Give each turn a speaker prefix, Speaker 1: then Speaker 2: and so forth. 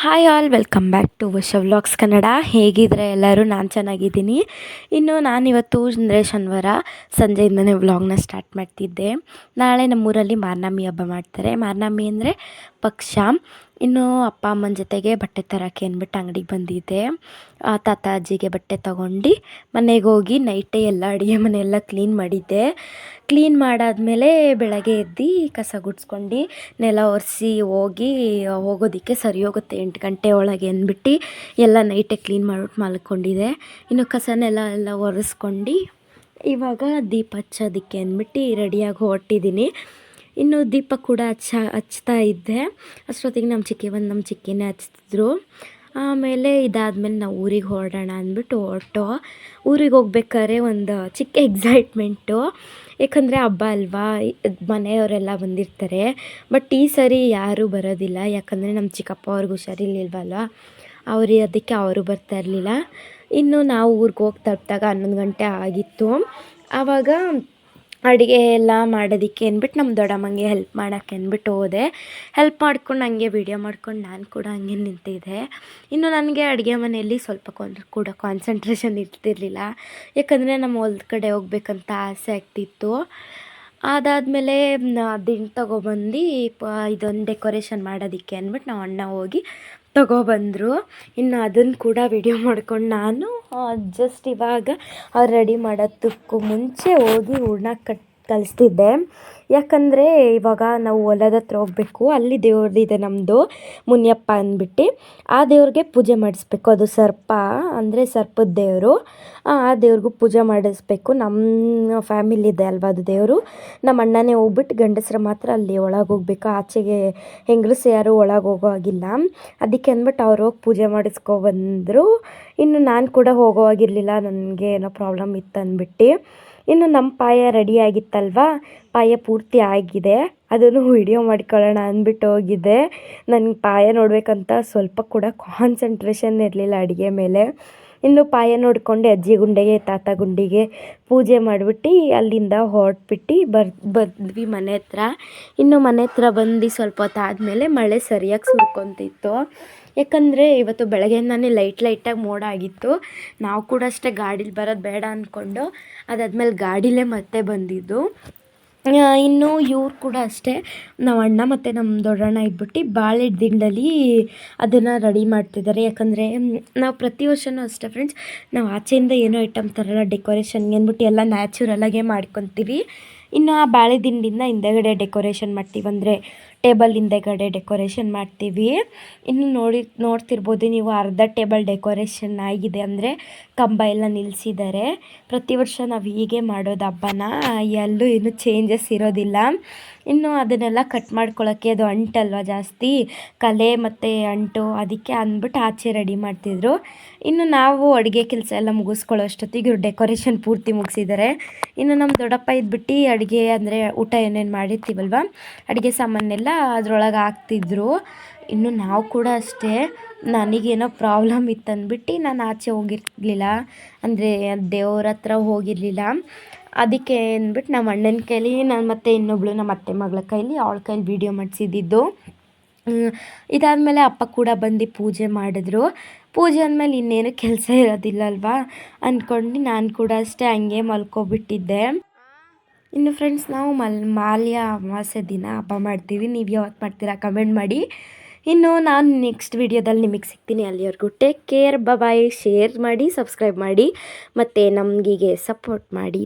Speaker 1: Hi all, welcome back to Varsha vlogs Kannada. ಹೇಗಿದ್ರೆ ಎಲ್ಲರೂ? ನಾನು ಚೆನ್ನಾಗಿದ್ದೀನಿ. ಇನ್ನು ನಾನಿವತ್ತು ಅಂದರೆ ಶನಿವಾರ ಸಂಜೆಯಿಂದನೇ ವ್ಲಾಗ್ನ ಸ್ಟಾರ್ಟ್ ಮಾಡ್ತಿದ್ದೆ. ನಾಳೆ ನಮ್ಮೂರಲ್ಲಿ ಮಾರ್ನಮಿ ಹಬ್ಬ ಮಾಡ್ತಾರೆ. ಮಾರ್ನಮಿ ಅಂದರೆ ಪಕ್ಷ. ಇನ್ನು ಅಪ್ಪ ಅಮ್ಮನ ಜೊತೆಗೆ ಬಟ್ಟೆ ತರೋಕ್ಕೆ ಅಂದ್ಬಿಟ್ಟು ಅಂಗಡಿಗೆ ಬಂದಿದ್ದೆ. ತಾತ ಅಜ್ಜಿಗೆ ಬಟ್ಟೆ ತೊಗೊಂಡು ಮನೆಗೆ ಹೋಗಿ ನೈಟೇ ಎಲ್ಲ ಅಡುಗೆ ಮನೆಯೆಲ್ಲ ಕ್ಲೀನ್ ಮಾಡಿದ್ದೆ. ಕ್ಲೀನ್ ಮಾಡಾದಮೇಲೆ ಬೆಳಗ್ಗೆ ಎದ್ದು ಕಸ ಗುಡಿಸ್ಕೊಂಡು ನೆಲ ಒರೆಸಿ ಹೋಗೋದಕ್ಕೆ ಸರಿ ಹೋಗುತ್ತೆ 8 ಗಂಟೆ ಒಳಗೆ ಅಂದ್ಬಿಟ್ಟು ಎಲ್ಲ ನೈಟೇ ಕ್ಲೀನ್ ಮಾಡ್ಬಿಟ್ಟು ಮಲ್ಕೊಂಡಿದ್ದೆ. ಇನ್ನು ಕಸನೆಲ್ಲ ಒರೆಸ್ಕೊಂಡು ಇವಾಗ ದೀಪ ಹಚ್ಚೋದಕ್ಕೆ ಅಂದ್ಬಿಟ್ಟು ರೆಡಿಯಾಗಿ ಹೊರಟಿದ್ದೀನಿ. ಇನ್ನು ದೀಪ ಕೂಡ ಹಚ್ತಾ ಇದ್ದೆ. ಅಷ್ಟೊತ್ತಿಗೆ ನಮ್ಮ ಚಿಕ್ಕಿನೇ ಹಚ್ತಿದ್ರು. ಆಮೇಲೆ ಇದಾದಮೇಲೆ ನಾವು ಊರಿಗೆ ಹೊರಡೋಣ ಅಂದ್ಬಿಟ್ಟು ಊರಿಗೆ ಹೋಗ್ಬೇಕಾದ್ರೆ ಒಂದು ಚಿಕ್ಕ ಎಕ್ಸೈಟ್ಮೆಂಟು. ಯಾಕಂದರೆ ಹಬ್ಬ ಅಲ್ವಾ, ಮನೆಯವರೆಲ್ಲ ಬಂದಿರ್ತಾರೆ. ಬಟ್ ಈ ಸರಿ ಯಾರೂ ಬರೋದಿಲ್ಲ. ಯಾಕಂದರೆ ನಮ್ಮ ಚಿಕ್ಕಪ್ಪ ಅವ್ರಿಗೆ ಹುಷಾರಿರ್ಲಿಲ್ವಲ್ಲ, ಅದಕ್ಕೆ ಅವರು ಬರ್ತಾ ಇರಲಿಲ್ಲ. ಇನ್ನು ನಾವು ಊರಿಗೆ ಹೋಗಿ ತಲುಪಿದಾಗ 11 ಗಂಟೆ ಆಗಿತ್ತು. ಆವಾಗ ಅಡುಗೆ ಎಲ್ಲ ಮಾಡೋದಕ್ಕೆ ಅಂದ್ಬಿಟ್ಟು ನಮ್ಮ ದೊಡ್ಡಮ್ಮಂಗೆ ಹೆಲ್ಪ್ ಮಾಡೋಕ್ಕೆ ಅಂದ್ಬಿಟ್ಟು ಹೋದೆ. ಹೆಲ್ಪ್ ಮಾಡ್ಕೊಂಡು ಹಂಗೆ ವೀಡಿಯೋ ಮಾಡ್ಕೊಂಡು ನಾನು ಕೂಡ ಹಂಗೆ ನಿಂತಿದ್ದೆ. ಇನ್ನು ನನಗೆ ಅಡುಗೆ ಮನೆಯಲ್ಲಿ ಸ್ವಲ್ಪ ಕೂಡ ಕಾನ್ಸಂಟ್ರೇಷನ್ ಇರ್ತಿರಲಿಲ್ಲ. ಯಾಕಂದರೆ ನಮ್ಮ ಹೊಲದ ಕಡೆ ಹೋಗ್ಬೇಕಂತ ಆಸೆ ಆಗ್ತಿತ್ತು. ಅದಾದಮೇಲೆ ದಿಂಡು ತೊಗೊಬಂದು ಇದೊಂದು ಡೆಕೋರೇಷನ್ ಮಾಡೋದಕ್ಕೆ ಅಂದ್ಬಿಟ್ಟು ನಾವು ಅಣ್ಣ ಹೋಗಿ ತೊಗೊಬಂದರು. ಇನ್ನು ಅದನ್ನು ಕೂಡ ವಿಡಿಯೋ ಮಾಡ್ಕೊಂಡು ನಾನು ಜಸ್ಟ್ ಇವಾಗ ಅವ್ರು ರೆಡಿ ಮಾಡೋದಕ್ಕೂ ಮುಂಚೆ ಹೋಗಿ ಹೂರಣ ಕಲಿಸ್ತಿದ್ದೆ. ಯಾಕಂದರೆ ಇವಾಗ ನಾವು ಹೊಲದ ಹತ್ರ ಹೋಗಬೇಕು. ಅಲ್ಲಿ ದೇವ್ರದಿದೆ ನಮ್ಮದು, ಮುನಿಯಪ್ಪ ಅಂದ್ಬಿಟ್ಟು. ಆ ದೇವ್ರಿಗೆ ಪೂಜೆ ಮಾಡಿಸ್ಬೇಕು. ಅದು ಸರ್ಪ ಅಂದರೆ ಸರ್ಪದ ದೇವರು. ಆ ದೇವ್ರಿಗೂ ಪೂಜೆ ಮಾಡಿಸ್ಬೇಕು. ನಮ್ಮ ಫ್ಯಾಮಿಲಿದೆ ಅಲ್ವಾ ಅದು ದೇವರು. ನಮ್ಮ ಅಣ್ಣನೇ ಹೋಗ್ಬಿಟ್ಟು ಗಂಡಸರು ಮಾತ್ರ ಅಲ್ಲಿ ಒಳಗೆ ಹೋಗ್ಬೇಕು. ಆಚೆಗೆ ಹೆಂಗಸರು ಯಾರು ಒಳಗೆ ಹೋಗೋ ಹಾಗಿಲ್ಲ. ಅದಕ್ಕೆ ಅಂದ್ಬಿಟ್ಟು ಅವ್ರು ಹೋಗಿ ಪೂಜೆ ಮಾಡಿಸ್ಕೊಬಂದರು. ಇನ್ನು ನಾನು ಕೂಡ ಹೋಗೋ ಹಾಗಿರಲಿಲ್ಲ, ನನಗೆ ಏನೋ ಪ್ರಾಬ್ಲಮ್ ಇತ್ತು ಅಂದ್ಬಿಟ್ಟು. ಇನ್ನು ನಮ್ಮ ಪಾಯ ರೆಡಿ ಆಗಿತ್ತಲ್ವ, ಪಾಯ ಪೂರ್ತಿ ಆಗಿದೆ. ಅದನ್ನು ವಿಡಿಯೋ ಮಾಡ್ಕೊಳ್ಳೋಣ ಅಂದ್ಬಿಟ್ಟು ಹೋಗಿದ್ದೆ. ನನಗೆ ಪಾಯ ನೋಡಬೇಕಂತ ಸ್ವಲ್ಪ ಕೂಡ ಕಾನ್ಸಂಟ್ರೇಷನ್ ಇರಲಿಲ್ಲ ಅಡುಗೆ ಮೇಲೆ. ಇನ್ನು ಪಾಯ ನೋಡ್ಕೊಂಡು ಅಜ್ಜಿ ಗುಂಡೆಗೆ ತಾತ ಗುಂಡಿಗೆ ಪೂಜೆ ಮಾಡಿಬಿಟ್ಟು ಅಲ್ಲಿಂದ ಹೊರಟ್ಬಿಟ್ಟು ಬಂದ್ವಿ ಮನೆ ಹತ್ರ. ಇನ್ನು ಮನೆ ಹತ್ರ ಬಂದು ಸ್ವಲ್ಪ ಹೊತ್ತಾದಮೇಲೆ ಮಳೆ ಸರಿಯಾಗಿ ಸುರ್ಕೊತಿತ್ತು. ಯಾಕಂದರೆ ಇವತ್ತು ಬೆಳಗ್ಗೆಯಿಂದನೇ ಲೈಟಾಗಿ ಮೋಡ ಆಗಿತ್ತು. ನಾವು ಕೂಡ ಅಷ್ಟೇ ಗಾಡೀಲಿ ಬರೋದು ಬೇಡ ಅಂದ್ಕೊಂಡು ಅದಾದಮೇಲೆ ಗಾಡೀಲೇ ಮತ್ತೆ ಬಂದಿದ್ದು. ಇನ್ನು ಇವ್ರು ಕೂಡ ಅಷ್ಟೇ, ನಾವು ಅಣ್ಣ ಮತ್ತು ನಮ್ಮ ದೊಡ್ಡಣ್ಣ ಇದ್ಬಿಟ್ಟು ಬಾಳೆ ದಿಂಡಲ್ಲಿ ಅದನ್ನು ರೆಡಿ ಮಾಡ್ತಿದ್ದಾರೆ. ಯಾಕಂದರೆ ನಾವು ಪ್ರತಿ ವರ್ಷವೂ ಅಷ್ಟೇ ಫ್ರೆಂಡ್ಸ್, ನಾವು ಆಚೆಯಿಂದ ಏನೋ ಐಟಮ್ ತರಲ್ಲ, ಡೆಕೋರೇಷನ್ಗೆ ಅಂದ್ಬಿಟ್ಟು ಎಲ್ಲ ನ್ಯಾಚುರಲಾಗೇ ಮಾಡ್ಕೊತೀವಿ. ಇನ್ನು ಆ ಬಾಳೆ ದಿಂಡಿಂದ ಹಿಂದೆಗಡೆ ಡೆಕೋರೇಷನ್ ಮಾಡ್ತೀವಿ, ಅಂದರೆ ಟೇಬಲ್ ಹಿಂದೆಗಡೆ ಡೆಕೋರೇಷನ್ ಮಾಡ್ತೀವಿ. ಇನ್ನು ನೋಡ್ತಿರ್ಬೋದು ನೀವು, ಅರ್ಧ ಟೇಬಲ್ ಡೆಕೋರೇಷನ್ ಆಗಿದೆ. ಅಂದರೆ ಕಂಬ ಎಲ್ಲ ನಿಲ್ಲಿಸಿದ್ದಾರೆ. ಪ್ರತಿ ವರ್ಷ ನಾವು ಹೀಗೆ ಮಾಡೋದು ಹಬ್ಬನ, ಎಲ್ಲೂ ಏನೂ ಚೇಂಜಸ್ ಇರೋದಿಲ್ಲ. ಇನ್ನು ಅದನ್ನೆಲ್ಲ ಕಟ್ ಮಾಡ್ಕೊಳ್ಳೋಕ್ಕೆ ಅದು ಅಂಟಲ್ವ ಜಾಸ್ತಿ, ಕಲೆ ಮತ್ತು ಅಂಟು, ಅದಕ್ಕೆ ಅಂದ್ಬಿಟ್ಟು ಆಚೆ ರೆಡಿ ಮಾಡ್ತಿದ್ರು. ಇನ್ನು ನಾವು ಅಡುಗೆ ಕೆಲಸ ಎಲ್ಲ ಮುಗಿಸ್ಕೊಳ್ಳೋ ಅಷ್ಟೊತ್ತಿಗೆ ಇವ್ರು ಡೆಕೋರೇಷನ್ ಪೂರ್ತಿ ಮುಗಿಸಿದ್ದಾರೆ. ಇನ್ನು ನಮ್ಮ ದೊಡ್ಡಪ್ಪ ಇದ್ಬಿಟ್ಟು ಅಡುಗೆ ಅಂದರೆ ಊಟ ಏನೇನು ಮಾಡಿರ್ತೀವಲ್ವ, ಅಡುಗೆ ಸಾಮಾನೆಲ್ಲ ಅದರೊಳಗೆ ಹಾಕ್ತಿದ್ರು. ಇನ್ನು ನಾವು ಕೂಡ ಅಷ್ಟೇ, ನನಗೇನೋ ಪ್ರಾಬ್ಲಮ್ ಇತ್ತಂದ್ಬಿಟ್ಟು ನಾನು ಆಚೆ ಹೋಗಿರಲಿಲ್ಲ, ಅಂದರೆ ದೇವ್ರ ಹತ್ರ ಹೋಗಿರಲಿಲ್ಲ. ಅದಕ್ಕೆ ಅಂದ್ಬಿಟ್ಟು ನಮ್ಮ ಅಣ್ಣನ ಕೈಲಿ ನಾನು ಮತ್ತು ಇನ್ನೊಬ್ಳು ನಮ್ಮ ಅತ್ತೆ ಮಗಳ ಕೈಲಿ ಅವಳ ಕೈಲಿ ವೀಡಿಯೋ ಮಾಡಿಸಿದ್ದು. ಇದಾದಮೇಲೆ ಅಪ್ಪ ಕೂಡ ಬಂದು ಪೂಜೆ ಮಾಡಿದ್ರು. ಪೂಜೆ ಅಂದಮೇಲೆ ಇನ್ನೇನು ಕೆಲಸ ಇರೋದಿಲ್ಲ ಅಲ್ವಾ ಅಂದ್ಕೊಂಡು ನಾನು ಕೂಡ ಅಷ್ಟೇ ಹಂಗೆ ಮಲ್ಕೊಬಿಟ್ಟಿದ್ದೆ. ಇನ್ನು ಫ್ರೆಂಡ್ಸ್, ನಾವು ಮಾಲ್ಯ ಅಮಾವಾಸ್ಯೆ ದಿನ ಹಬ್ಬ ಮಾಡ್ತೀವಿ. ನೀವು ಯಾವತ್ತು ಮಾಡ್ತೀರಾ ಕಮೆಂಟ್ ಮಾಡಿ. ಇನ್ನು ನಾನು ನೆಕ್ಸ್ಟ್ ವಿಡಿಯೋದಲ್ಲಿ ನಿಮಗೆ ಸಿಗ್ತೀನಿ. ಅಲ್ಲಿವರೆಗೂ ಟೇಕ್ ಕೇರ್, ಬಾಯ್. ಶೇರ್ ಮಾಡಿ, ಸಬ್ಸ್ಕ್ರೈಬ್ ಮಾಡಿ ಮತ್ತು ನಮಗೀಗೆ ಸಪೋರ್ಟ್ ಮಾಡಿ.